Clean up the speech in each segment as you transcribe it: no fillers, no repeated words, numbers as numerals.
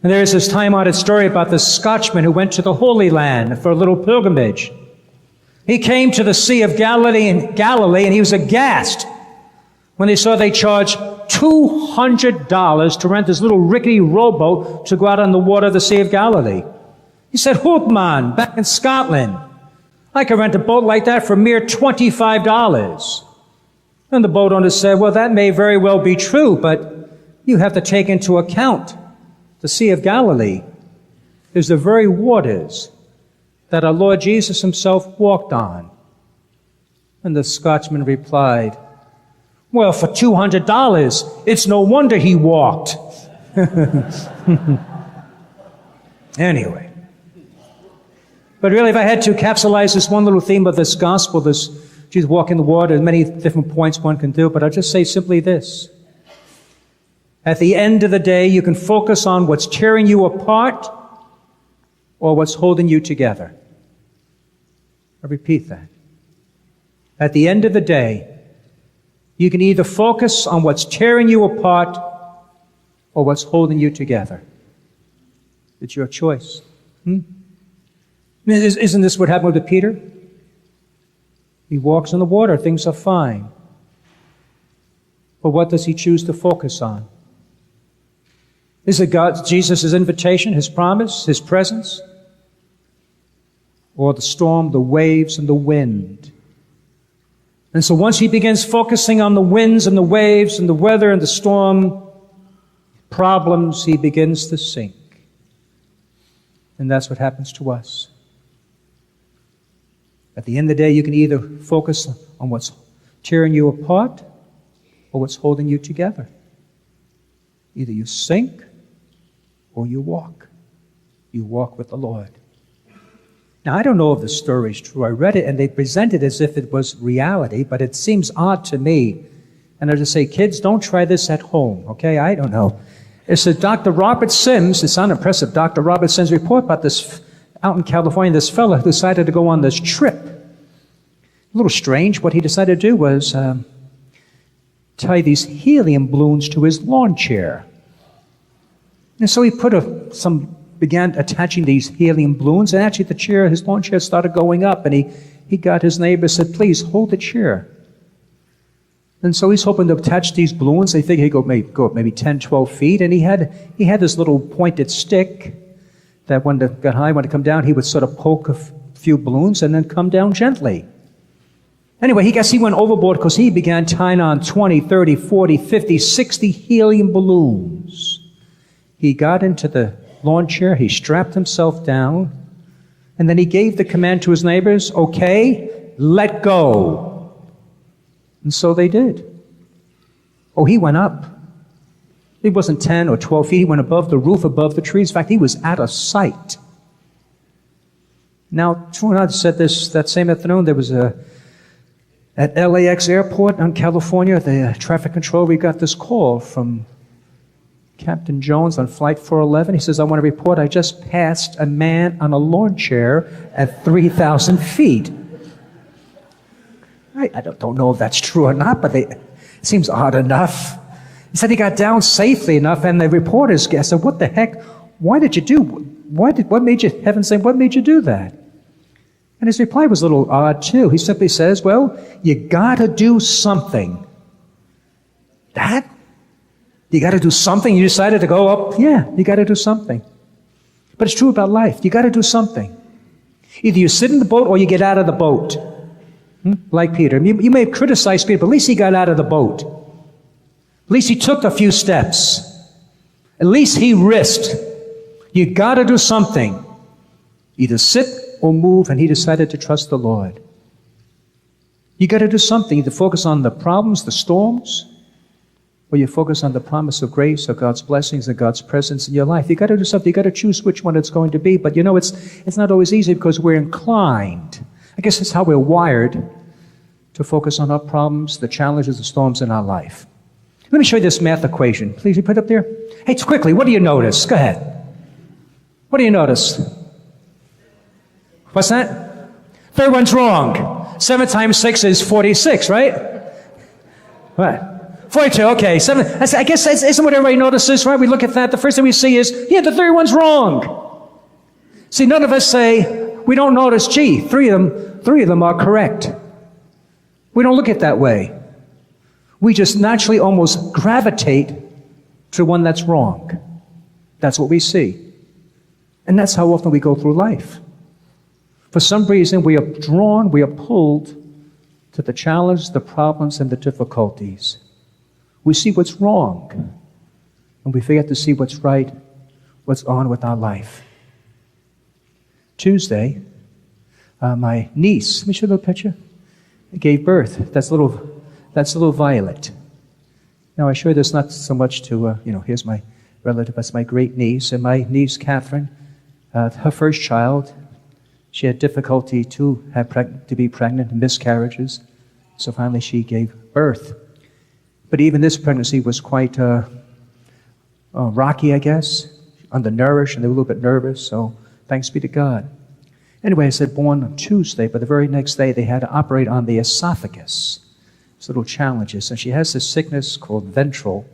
And there is this time-honored story about this Scotchman who went to the Holy Land for a little pilgrimage. He came to the Sea of Galilee, and he was aghast when he saw they charged $200 to rent this little rickety rowboat to go out on the water of the Sea of Galilee. He said, "Hoopman, back in Scotland, I could rent a boat like that for a mere $25. And the boat owner said, "Well, that may very well be true, but you have to take into account the Sea of Galilee is the very waters that our Lord Jesus himself walked on." And the Scotchman replied, "Well, for $200, it's no wonder he walked." Anyway. But really, if I had to capsulize this one little theme of this gospel, this Jesus walking the water, there's many different points one can do, but I'll just say simply this. At the end of the day, you can focus on what's tearing you apart or what's holding you together. I repeat that. At the end of the day, you can either focus on what's tearing you apart or what's holding you together. It's your choice. Isn't this what happened with Peter? He walks on the water, things are fine. But what does he choose to focus on? Is it Jesus' invitation, his promise, his presence? Or the storm, the waves, and the wind? And so once he begins focusing on the winds and the waves and the weather and the storm problems, he begins to sink. And that's what happens to us. At the end of the day, you can either focus on what's tearing you apart or what's holding you together. Either you sink or you walk. You walk with the Lord. Now, I don't know if the story is true. I read it, and they present it as if it was reality, but it seems odd to me. And I just say, kids, don't try this at home, okay? I don't know. It's a Dr. Robert Sims, it's unimpressive, Dr. Robert Sims' report about this, out in California, this fellow decided to go on this trip. A little strange. What he decided to do was tie these helium balloons to his lawn chair. And so he began attaching these helium balloons, and actually his lawn chair started going up, and he got his neighbor, said, "Please, hold the chair." And so he's hoping to attach these balloons. They figured he'd go up maybe 10, 12 feet, and he had this little pointed stick that when it got high, when it come down, he would sort of poke a few balloons and then come down gently. Anyway, he went overboard because he began tying on 20, 30, 40, 50, 60 helium balloons. He got into the lawn chair, he strapped himself down, and then he gave the command to his neighbors, "Okay, let go." And so they did. Oh, he went up. He wasn't 10 or 12 feet. He went above the roof, above the trees. In fact, he was out of sight. Now, I said this that same afternoon, there was at LAX airport in California, the traffic control, we got this call from Captain Jones on Flight 411. He says, "I want to report I just passed a man on a lawn chair at 3,000 feet. I don't know if that's true or not, but it seems odd enough. He said he got down safely enough, and the reporters said, "What the heck? What made you, heaven sake, what made you do that?" And his reply was a little odd, too. He simply says, "Well, you gotta do something." That? You gotta do something? You decided to go up? Yeah, you gotta do something. But it's true about life. You gotta do something. Either you sit in the boat or you get out of the boat. Like Peter. You may have criticized Peter, but at least he got out of the boat. At least he took a few steps. At least he risked. You got to do something. Either sit or move, and he decided to trust the Lord. You got to do something. Either focus on the problems, the storms, or you focus on the promise of grace, of God's blessings, and God's presence in your life. You got to do something. You got to choose which one it's going to be. But it's not always easy because we're inclined. I guess that's how we're wired to focus on our problems, the challenges, the storms in our life. Let me show you this math equation. Please, you put it up there. Hey, quickly, what do you notice? Go ahead. What do you notice? What's that? Third one's wrong. 7 times 6 is 46, right? What? 42, okay. 7. I guess that isn't what everybody notices, right? We look at that. The first thing we see is, yeah, the third one's wrong. See, none of us say, we don't notice, gee, three of them are correct. We don't look at it that way. We just naturally almost gravitate to one that's wrong. That's what we see. And that's how often we go through life. For some reason, we are pulled to the challenge, the problems, and the difficulties. We see what's wrong, and we forget to see what's right, what's on with our life. Tuesday, my niece, let me show you the picture, gave birth. That's little Violet. Now, I show you this not so much to, here's my relative, that's my great niece, and my niece, Catherine, her first child, she had difficulty to be pregnant, miscarriages, so finally she gave birth. But even this pregnancy was quite rocky, I guess, undernourished, and they were a little bit nervous, so thanks be to God. Anyway, I said born on Tuesday, but the very next day they had to operate on the esophagus. It's little challenges. And she has this sickness called ventral.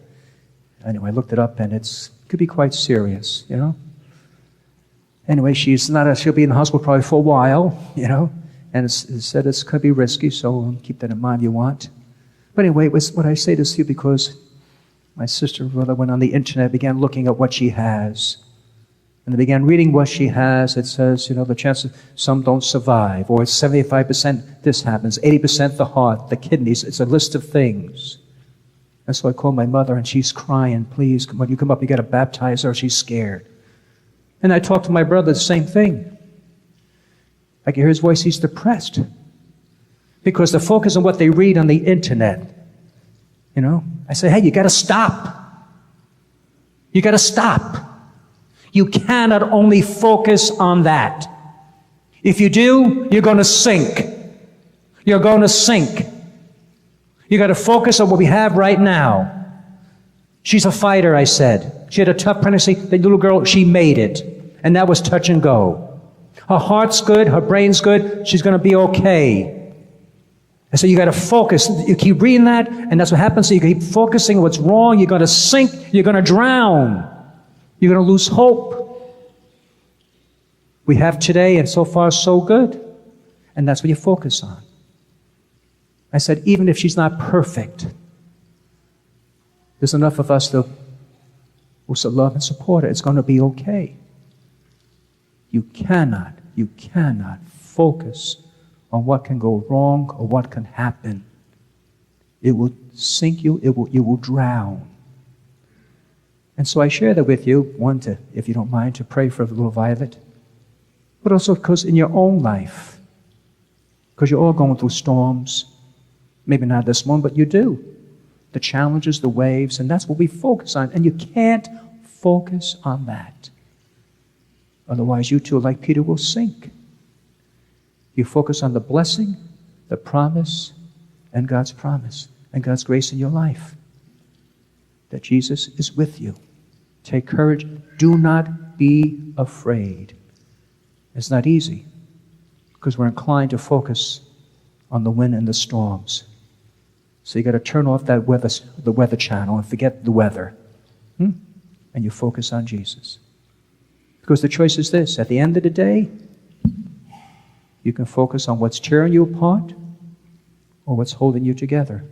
Anyway, I looked it up, and it could be quite serious, Anyway, she'll be in the hospital probably for a while, and it said it's going to be risky, so keep that in mind if you want. But anyway, what I say this to you because my sister and brother went on the internet, began looking at what she has. And they began reading what she has. It says, the chances some don't survive, or it's 75% this happens, 80% the heart, the kidneys. It's a list of things. And so I called my mother, and she's crying, please, when you come up, you got to baptize her. She's scared. And I talked to my brother, the same thing. I can hear his voice, he's depressed. Because the focus on what they read on the internet, I say, hey, you got to stop. You got to stop. You cannot only focus on that. If you do, you're going to sink. You're going to sink. You got to focus on what we have right now. She's a fighter, I said. She had a tough pregnancy. The little girl, she made it. And that was touch and go. Her heart's good. Her brain's good. She's going to be okay. And so you got to focus. You keep reading that, and that's what happens. So you keep focusing on what's wrong. You're going to sink. You're going to drown. You're going to lose hope. We have today, and so far so good. And that's what you focus on. I said, even if she's not perfect, there's enough of us to love and support her. It's going to be okay. You cannot focus on what can go wrong or what can happen. It will sink you. You will drown. And so I share that with you, one, if you don't mind, to pray for little Violet, but also because in your own life, because you're all going through storms, maybe not this one, but you do. The challenges, the waves, and that's what we focus on. And you can't focus on that. Otherwise, you too, like Peter, will sink. You focus on the blessing, the promise, and God's grace in your life. That Jesus is with you. Take courage. Do not be afraid. It's not easy because we're inclined to focus on the wind and the storms. So you got to turn off the weather channel and forget the weather. And you focus on Jesus. Because the choice is this. At the end of the day, you can focus on what's tearing you apart or what's holding you together.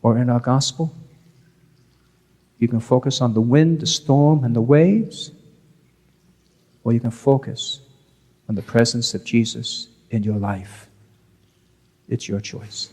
Or in our gospel, you can focus on the wind, the storm, and the waves, or you can focus on the presence of Jesus in your life. It's your choice.